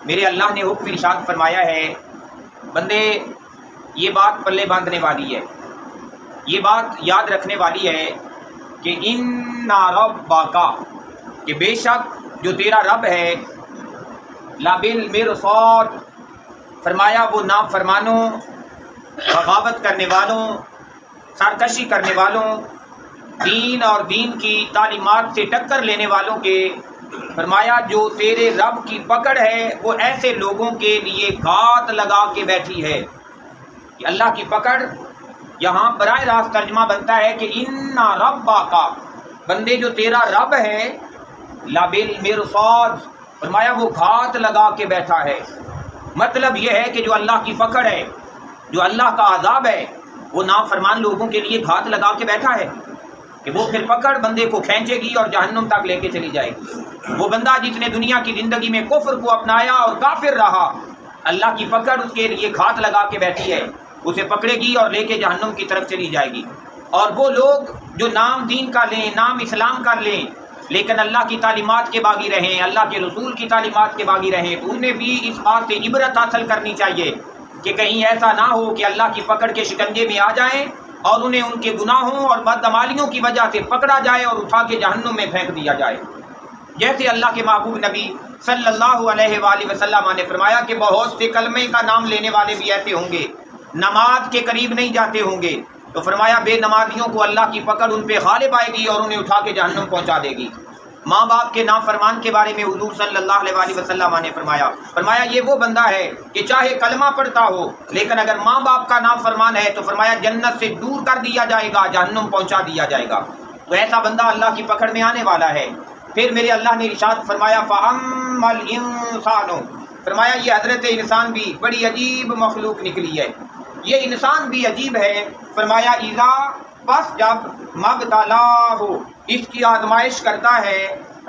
میرے اللہ نے حکم ارشاد فرمایا ہے بندے یہ بات پلے باندھنے والی ہے، یہ بات یاد رکھنے والی ہے کہ ان ربک، کہ بے شک جو تیرا رب ہے، لبالمرصاد، فرمایا وہ نافرمانوں، بغاوت کرنے والوں، سرکشی کرنے والوں، دین اور دین کی تعلیمات سے ٹکر لینے والوں کے، فرمایا جو تیرے رب کی پکڑ ہے وہ ایسے لوگوں کے لیے گھات لگا کے بیٹھی ہے۔ کہ اللہ کی پکڑ یہاں براہ راست ترجمہ بنتا ہے کہ ان ربک، بندے جو تیرا رب ہے، لبالمرصاد، فرمایا وہ گھات لگا کے بیٹھا ہے۔ مطلب یہ ہے کہ جو اللہ کی پکڑ ہے، جو اللہ کا عذاب ہے، وہ نافرمان لوگوں کے لیے گھات لگا کے بیٹھا ہے کہ وہ پھر پکڑ بندے کو کھینچے گی اور جہنم تک لے کے چلی جائے گی۔ وہ بندہ جس نے دنیا کی زندگی میں کفر کو اپنایا اور کافر رہا، اللہ کی پکڑ اس کے لیے گھات لگا کے بیٹھی ہے، اسے پکڑے گی اور لے کے جہنم کی طرف چلی جائے گی۔ اور وہ لوگ جو نام دین کا لیں، نام اسلام کا لیں، لیکن اللہ کی تعلیمات کے باغی رہیں، اللہ کے رسول کی تعلیمات کے باغی رہیں، تو انہیں بھی اس بات سے عبرت حاصل کرنی چاہیے کہ کہیں ایسا نہ ہو کہ اللہ کی پکڑ کے شکنجے میں آ جائیں اور انہیں ان کے گناہوں اور بدعمالیوں کی وجہ سے پکڑا جائے اور اٹھا کے جہنم میں پھینک دیا جائے۔ جیسے اللہ کے محبوب نبی صلی اللہ علیہ وآلہ وسلم نے فرمایا کہ بہت سے کلمے کا نام لینے والے بھی ایسے ہوں گے، نماز کے قریب نہیں جاتے ہوں گے، تو فرمایا بے نمازیوں کو اللہ کی پکڑ ان پہ غالب آئے گی اور انہیں اٹھا کے جہنم پہنچا دے گی۔ ماں باپ کے نافرمان کے بارے میں حضور صلی اللہ علیہ وآلہ وسلم نے فرمایا یہ وہ بندہ ہے کہ چاہے کلمہ پڑھتا ہو لیکن اگر ماں باپ کا نافرمان ہے تو فرمایا جنت سے دور کر دیا جائے گا، جہنم پہنچا دیا جائے گا۔ تو ایسا بندہ اللہ کی پکڑ میں آنے والا ہے۔ پھر میرے اللہ نے ارشاد فرمایا فَأَمَّا الْإِنسَانُ، فرمایا یہ حضرت انسان بھی بڑی عجیب مخلوق نکلی ہے، یہ انسان بھی عجیب ہے۔ فرمایا اِذَا، بس جب مبتلاہ، اس کی آزمائش کرتا ہے،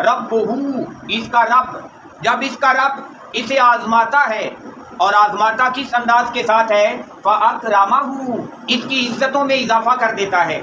ربہ، اس کا رب، جب اس کا رب اسے آزماتا ہے، اور آزماتا کس انداز کے ساتھ ہے، فَأَكْرَمَہُ، اس کی عزتوں میں اضافہ کر دیتا ہے،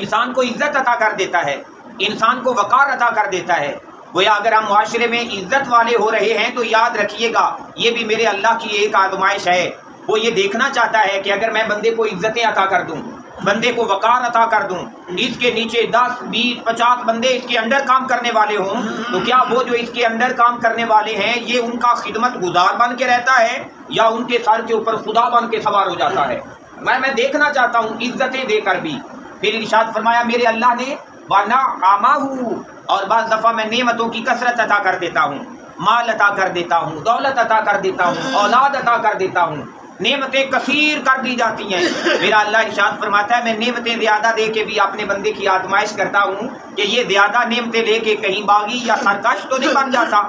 انسان کو عزت عطا کر دیتا ہے، انسان کو وقار عطا کر دیتا ہے۔ گویا اگر ہم معاشرے میں عزت والے ہو رہے ہیں تو یاد رکھیے گا یہ بھی میرے اللہ کی ایک آزمائش ہے۔ وہ یہ دیکھنا چاہتا ہے کہ اگر میں بندے کو عزتیں عطا کر دوں، بندے کو وقار عطا کر دوں، اس کے نیچے 10 20 50 بندے اس کے انڈر کام کرنے والے ہوں، تو کیا وہ جو اس کے انڈر کام کرنے والے ہیں یہ ان کا خدمت گزار بن کے رہتا ہے یا ان کے سر کے اوپر خدا بن کے سوار ہو جاتا ہے؟ میں دیکھنا چاہتا ہوں عزتیں دے کر بھی۔ پھر ارشاد فرمایا میرے اللہ نے وَنَعَمَهُ، اور بعض دفعہ میں نعمتوں کی کثرت عطا کر دیتا ہوں، مال عطا کر دیتا ہوں، دولت عطا کر دیتا ہوں، اولاد عطا کر دیتا ہوں، نعمتیں کثیر کر دی جاتی ہیں۔ میرا اللہ ارشاد فرماتا ہے میں نعمتیں زیادہ دے کے بھی اپنے بندے کی آزمائش کرتا ہوں کہ یہ زیادہ نعمتیں لے کے کہیں باغی یا سرکش تو نہیں بن جاتا،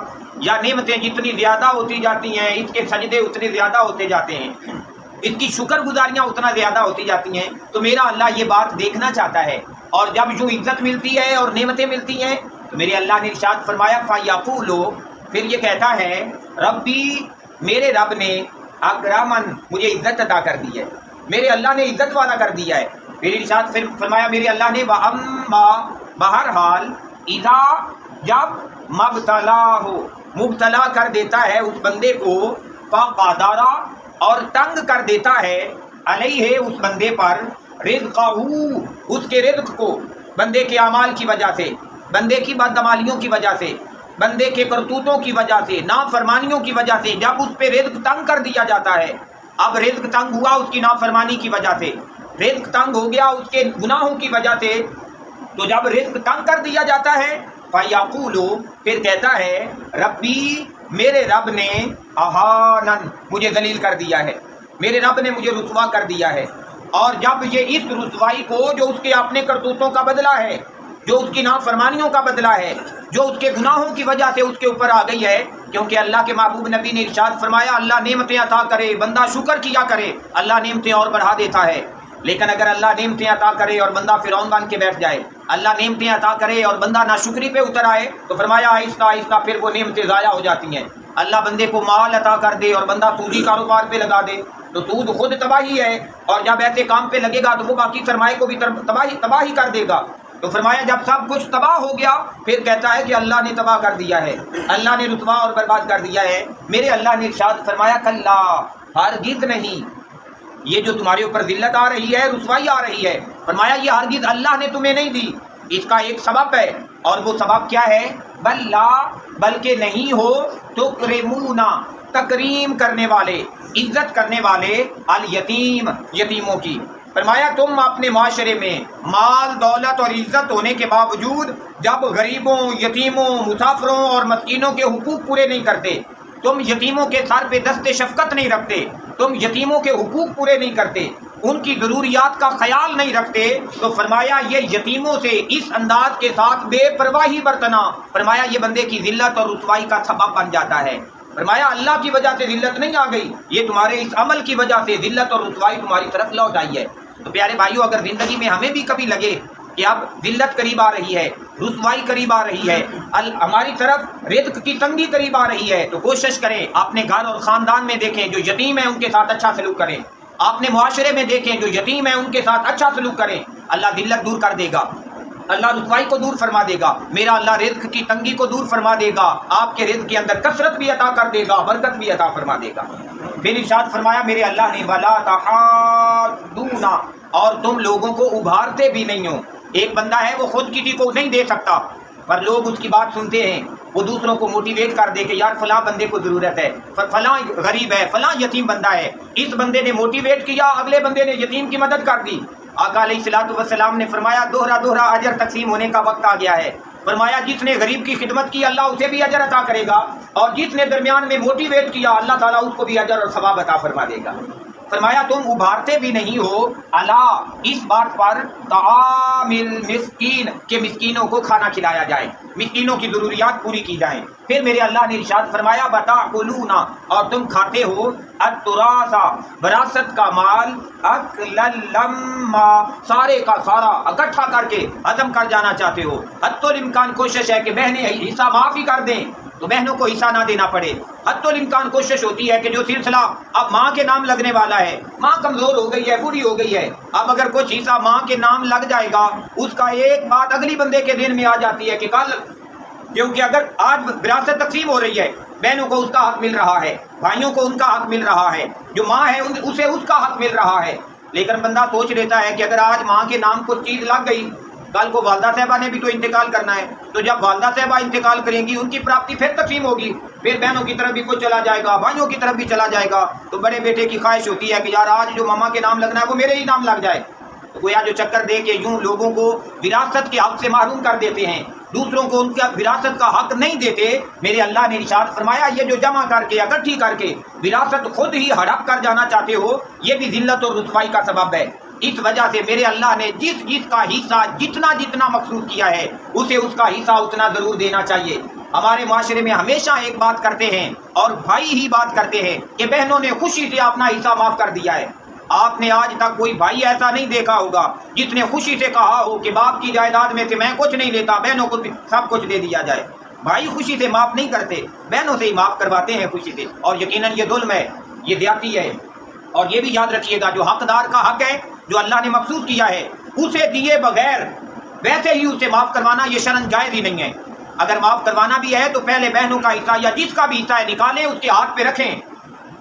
یا نعمتیں جتنی زیادہ ہوتی جاتی ہیں اس کے سجدے اتنے زیادہ ہوتے جاتے ہیں، اس کی شکر گزاریاں اتنا زیادہ ہوتی جاتی ہیں۔ تو میرا اللہ یہ بات دیکھنا چاہتا ہے، اور جب یوں عزت ملتی ہے اور نعمتیں ملتی ہیں تو میرے اللہ نے ارشاد فرمایا فَيَقُولُ، پھر یہ کہتا ہے ربی، میرے رب نے اکرمن، مجھے عزت عطا کر دی ہے، میرے اللہ نے عزت والا کر دیا ہے۔ پھر ارشاد فرمایا میرے اللہ نے وَأَمَّا، بہرحال، اذا، جب مبتلاہ، مبتلا کر دیتا ہے اس بندے کو، فقدر، اور تنگ کر دیتا ہے، علیہ، اس بندے پر، رزقہ، اس کے رزق کو، بندے کے اعمال کی وجہ سے، بندے کی بدعمالیوں کی وجہ سے، بندے کے کرتوتوں کی وجہ سے، نافرمانیوں کی وجہ سے، جب اس پہ رزق تنگ کر دیا جاتا ہے، اب رزق تنگ ہوا اس کی نافرمانی کی وجہ سے، رزق تنگ ہو گیا اس کے گناہوں کی وجہ سے، تو جب رزق تنگ کر دیا جاتا ہے فَيَقُولُ، پھر کہتا ہے ربی، میرے رب نے اہانن، مجھے ذلیل کر دیا ہے، میرے رب نے مجھے رسوا کر دیا ہے۔ اور جب یہ اس رسوائی کو، جو اس کے اپنے کرتوتوں کا بدلہ ہے، جو اس کی نافرمانیوں کا بدلہ ہے، جو اس کے گناہوں کی وجہ سے اس کے اوپر آ گئی ہے، کیونکہ اللہ کے محبوب نبی نے ارشاد فرمایا اللہ نعمتیں عطا کرے، بندہ شکر کیا کرے، اللہ نعمتیں اور بڑھا دیتا ہے۔ لیکن اگر اللہ نعمتیں عطا کرے اور بندہ فرعون بن کے بیٹھ جائے، اللہ نعمتیں عطا کرے اور بندہ ناشکری پہ اتر آئے، تو فرمایا آہستہ آہستہ پھر وہ نعمتیں ضائع ہو جاتی ہیں۔ اللہ بندے کو مال عطا کر دے اور بندہ سودی کاروبار پہ لگا دے تو سود خود تباہی ہے، اور جب ایسے کام پہ لگے گا تو وہ باقی سرمائے کو بھی تباہی کر دے گا۔ تو فرمایا جب سب کچھ تباہ ہو گیا پھر کہتا ہے کہ اللہ نے تباہ کر دیا ہے، اللہ نے رسوا اور برباد کر دیا ہے۔ میرے اللہ نے ارشاد فرمایا کلا، ہرگز نہیں، یہ جو تمہارے اوپر ذلت آ رہی ہے، رسوائی آ رہی ہے، فرمایا یہ ہرگز اللہ نے تمہیں نہیں دی، اس کا ایک سبب ہے، اور وہ سبب کیا ہے؟ بلکہ نہیں ہو تکرمونا، تکریم کرنے والے، عزت کرنے والے، الیتیم، یتیموں کی۔ فرمایا تم اپنے معاشرے میں مال دولت اور عزت ہونے کے باوجود جب غریبوں، یتیموں، مسافروں اور مسکینوں کے حقوق پورے نہیں کرتے، تم یتیموں کے سر پہ دست شفقت نہیں رکھتے، تم یتیموں کے حقوق پورے نہیں کرتے، ان کی ضروریات کا خیال نہیں رکھتے، تو فرمایا یہ یتیموں سے اس انداز کے ساتھ بے پرواہی برتنا، فرمایا یہ بندے کی ذلت اور رسوائی کا سبب بن جاتا ہے۔ فرمایا اللہ کی وجہ سے ذلت نہیں آ گئی، یہ تمہارے اس عمل کی وجہ سے ذلت اور رسوائی تمہاری طرف لوٹ آئی ہے۔ تو پیارے بھائیو، اگر زندگی میں ہمیں بھی کبھی لگے کہ اب ذلت قریب آ رہی ہے، رسوائی قریب آ رہی ہے، ہماری طرف رزق کی تنگی قریب آ رہی ہے، تو کوشش کریں اپنے گھر اور خاندان میں دیکھیں جو یتیم ہیں ان کے ساتھ اچھا سلوک کریں، اپنے معاشرے میں دیکھیں جو یتیم ہیں ان کے ساتھ اچھا سلوک کریں، اللہ ذلت دور کر دے گا، اللہ رسوائی کو دور فرما دے گا، میرا اللہ رزق کی تنگی کو دور فرما دے گا، آپ کے رزق کے اندر کثرت بھی عطا کر دے گا، برکت بھی عطا فرما دے گا۔ پھر ارشاد فرمایا میرے اللہ نے وَلَا تَحَاضُّونَ، اور تم لوگوں کو ابھارتے بھی نہیں ہو۔ ایک بندہ ہے وہ خود کسی کو نہیں دے سکتا، پر لوگ اس کی بات سنتے ہیں، وہ دوسروں کو موٹیویٹ کر دے کہ یار فلاں بندے کو ضرورت ہے، فلاں غریب ہے، فلاں یتیم بندہ ہے، اس بندے نے موٹیویٹ کیا، اگلے بندے نے یتیم کی مدد کر دی۔ آقا علیہ الصلوۃ والسلام نے فرمایا دوہرا اجر تقسیم ہونے کا وقت آ گیا ہے۔ فرمایا جس نے غریب کی خدمت کی اللہ اسے بھی اجر عطا کرے گا، اور جس نے درمیان میں موٹیویٹ کیا اللہ تعالیٰ اس کو بھی اجر اور ثواب عطا فرما دے گا۔ فرمایا تم ابھارتے بھی نہیں ہو اللہ اس بات پر طعام المسکین، کہ مسکینوں کو کھانا کھلایا جائے، مسکینوں کی ضروریات پوری کی جائیں۔ پھر میرے اللہ نے ارشاد فرمایا وَتَأْكُلُونَ، اور تم کھاتے ہو التُّرَاثَ، وراثت کا مال، أَكْلًا لَمًّا، سارے کا سارا اکٹھا کر کے ختم کر جانا چاہتے ہو۔ حتی الامکان کوشش ہے کہ بہنیں حصہ معاف ہی کر دیں تو بہنوں کو حصہ نہ دینا پڑے، حتی الامکان کوشش ہوتی ہے کہ جو سلسلہ اب ماں کے نام لگنے والا ہے، ماں کمزور ہو گئی ہے، بوڑھی ہو گئی ہے، اب اگر کچھ حصہ ماں کے نام لگ جائے گا، اس کا ایک بات اگلی بندے کے دن میں آ جاتی ہے کہ کل، کیونکہ اگر آج وراثت تقسیم ہو رہی ہے، بہنوں کو اس کا حق مل رہا ہے، بھائیوں کو ان کا حق مل رہا ہے، جو ماں ہے اسے اس کا حق مل رہا ہے، لیکن بندہ سوچ لیتا ہے کہ اگر آج ماں کے نام کو چیز لگ گئی، کل کو والدہ صاحبہ نے بھی تو انتقال کرنا ہے، تو جب والدہ صاحبہ انتقال کریں گی ان کی پراپتی پھر تقسیم ہوگی، پھر بہنوں کی طرف بھی کچھ چلا جائے گا، بھائیوں کی طرف بھی چلا جائے گا، تو بڑے بیٹے کی خواہش ہوتی ہے کہ یار آج جو ماما کے نام لگنا ہے وہ میرے ہی نام لگ جائے، تو گویا جو چکر دے کے یوں لوگوں کو وراثت کے حق سے محروم کر دیتے ہیں، دوسروں کو ان کا وراثت کا حق نہیں دیتے۔ میرے اللہ نے ارشاد فرمایا یہ جو جمع کر کے اکٹھی کر کے وراثت خود ہی ہڑپ کر جانا چاہتے ہو، یہ بھی ذلت اور رسوائی کا سبب ہے۔ اس وجہ سے میرے اللہ نے جس کا حصہ جتنا مخصوص کیا ہے اسے اس کا حصہ اتنا ضرور دینا چاہیے۔ ہمارے معاشرے میں ہمیشہ ایک بات کرتے ہیں اور بھائی ہی بات کرتے ہیں کہ بہنوں نے خوشی سے اپنا حصہ معاف کر دیا ہے۔ آپ نے آج تک کوئی بھائی ایسا نہیں دیکھا ہوگا جس نے خوشی سے کہا ہو کہ باپ کی جائیداد میں سے میں کچھ نہیں لیتا، بہنوں کو سب کچھ دے دیا جائے۔ بھائی خوشی سے معاف نہیں کرتے، بہنوں سے ہی معاف کرواتے ہیں خوشی سے، اور یقیناً یہ ظلم ہے، یہ زیادتی ہے۔ اور یہ بھی یاد رکھیے گا جو حقدار کا حق ہے جو اللہ نے مخصوص کیا ہے اسے دیے بغیر ویسے ہی اسے معاف کروانا یہ شرعاً جائز ہی نہیں ہے۔ اگر معاف کروانا بھی ہے تو پہلے بہنوں کا حصہ یا جس کا بھی حصہ ہے نکالیں، اس کے ہاتھ پہ رکھیں۔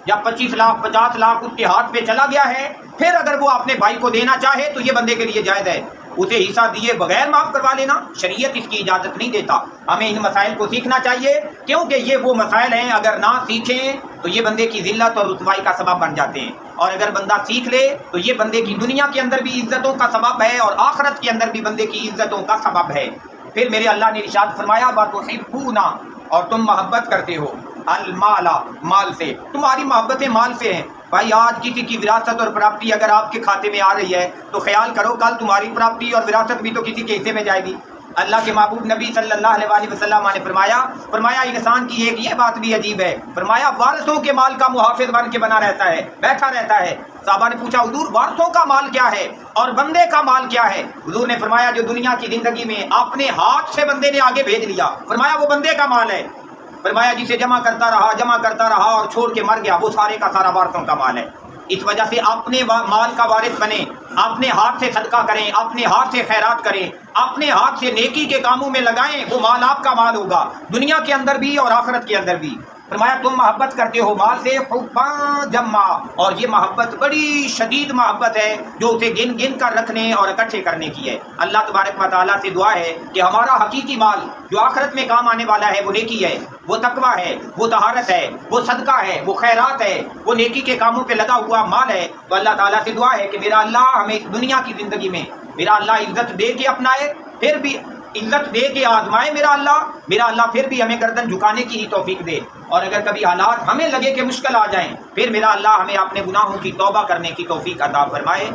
جب 25 لاکھ 50 لاکھ اس کے ہاتھ پہ چلا گیا ہے، پھر اگر وہ اپنے بھائی کو دینا چاہے تو یہ بندے کے لیے جائز ہے، اسے حصہ دیے بغیر معاف کروا لینا شریعت اس کی اجازت نہیں دیتا۔ ہمیں ان مسائل کو سیکھنا چاہیے، کیونکہ یہ وہ مسائل ہیں اگر نہ سیکھیں تو یہ بندے کی ذلت اور رسوائی کا سبب بن جاتے ہیں، اور اگر بندہ سیکھ لے تو یہ بندے کی دنیا کے اندر بھی عزتوں کا سبب ہے اور آخرت کے اندر بھی بندے کی عزتوں کا سبب ہے۔ پھر میرے اللہ نے ارشاد فرمایا وَتُحِبُّونَ، اور تم محبت کرتے ہو المال، مال سے، تمہاری محبتیں مال سے ہیں۔ بھائی آج کسی کی وراثت اور پراپرٹی اگر آپ کے کھاتے میں آ رہی ہے تو خیال کرو کل تمہاری پراپرٹی اور وراثت بھی تو کسی کے حصے میں جائے گی۔ اللہ کے محبوب نبی صلی اللہ علیہ وسلم نے فرمایا انسان کی ایک یہ بات بھی عجیب ہے، فرمایا وارثوں کے مال کا محافظ بن کے بنا رہتا ہے، بیٹھا رہتا ہے۔ صحابہ نے پوچھا حضور وارثوں کا مال کیا ہے اور بندے کا مال کیا ہے؟ حضور نے فرمایا جو دنیا کی زندگی میں اپنے ہاتھ سے بندے نے آگے بھیج لیا، فرمایا وہ بندے کا مال ہے۔ فرمایا جسے جمع کرتا رہا اور چھوڑ کے مر گیا وہ سارے کا سارا وارثوں کا مال ہے۔ اس وجہ سے اپنے مال کا وارث بنیں، اپنے ہاتھ سے صدقہ کریں، اپنے ہاتھ سے خیرات کریں، اپنے ہاتھ سے نیکی کے کاموں میں لگائیں، وہ مال آپ کا مال ہوگا دنیا کے اندر بھی اور آخرت کے اندر بھی۔ فرمایا تم محبت کرتے ہو مال سے حبا جما، اور یہ محبت بڑی شدید محبت ہے جو اسے گن گن کر رکھنے اور اکٹھے کرنے کی ہے۔ اللہ تبارک و تعالیٰ سے دعا ہے کہ ہمارا حقیقی مال جو آخرت میں کام آنے والا ہے وہ نیکی ہے، وہ تقویٰ ہے، وہ طہارت ہے، وہ صدقہ ہے، وہ خیرات ہے، وہ نیکی کے کاموں پہ لگا ہوا مال ہے۔ تو اللہ تعالیٰ سے دعا ہے کہ میرا اللہ ہمیں اس دنیا کی زندگی میں میرا اللہ عزت دے کے اپنائے، پھر بھی عزت دے کے آزمائے میرا اللہ پھر بھی ہمیں گردن جھکانے کی ہی توفیق دے، اور اگر کبھی حالات ہمیں لگے کہ مشکل آ جائیں، پھر میرا اللہ ہمیں اپنے گناہوں کی توبہ کرنے کی توفیق عطا فرمائے۔